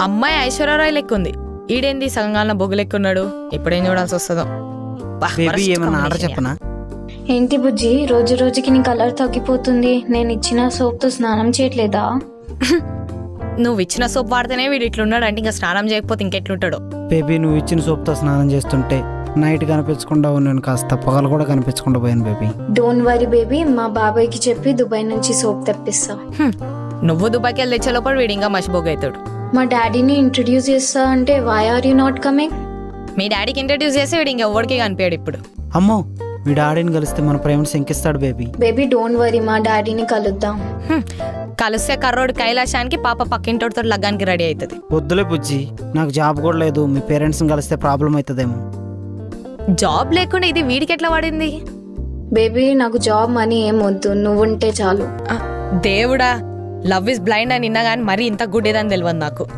అమ్మాయి ఐశ్వర్యరాయ్ లెక్క ఉంది, ఈడేంది సగంగాల బొగ్గు లెక్కున్నాడు. ఎప్పుడేం చూడాల్సి వస్తుందో. బేబీ ఏమన్నా ఆర్డర్ చెప్పనా? ఏంటి బుజ్జి, రోజు రోజుకి నీ కలర్ తగ్గిపోతుంది. నేను ఇచ్చిన సోప్ తో స్నానం చేయట్లేదా? నువ్వు ఇచ్చిన సోప్ వాడితేనే వీడు ఇట్లున్నాడు అంటే ఇంకా స్నానం చేయకపోతే ఇంకెట్లుంటాడో. బేబీ నువ్వు ఇచ్చిన సోప్తో స్నానం చేస్తుంటే నైట్ కనిపించకుండా ఉన్నాను, కాస్త పొగలు కూడా కనిపించకుండా పోయాను బేబీ. డోంట్ వరీ బేబీ, మా బాబాయ్కి చెప్పి దుబాయ్ నుంచి సోప్ తెప్పిస్తా. నువ్వు దుబాయ్కి వెళ్ళి తెచ్చే లోపల వీడు ఇంకా మసిబొగ్గు అవుతాడు. మా డాడీని ఇంట్రడ్యూస్ చేస్తా అంటే why are you not coming? మీ డాడీకి ఇంట్రడ్యూస్ చేసి వీడు ఇంకెవ్వడికి కనిపించాడు ఇప్పుడు. అమ్మో, మీ డాడీని కలిస్తే మన ప్రేమను శంకిస్తాడు బేబీ. బేబీ డోంట్ వరీ, మా డాడీని కలుద్దాం. కలిస్తే కర్రోడు కైలాసానికి, పాప పక్కింటోడితో లగ్గానికి రెడీ అవుతుంది. వద్దులే బుజ్జి, నాకు జాబ్ కూడా లేదు, మీ పేరెంట్స్ని కలిస్తే ప్రాబ్లం అవుతుందేమో. జాబ్ లేకుండా ఇది వీడికి ఎట్లా పడింది? బేబీ నాకు జాబ్ మనీ ఏం వద్దు, నువ్వుంటే చాలు. దేవుడా, లవ్ ఇస్ బ్లైండ్ అని నిన్నా కానీ మరీ ఇంత గుడ్డేదని తెలియదు నాకు.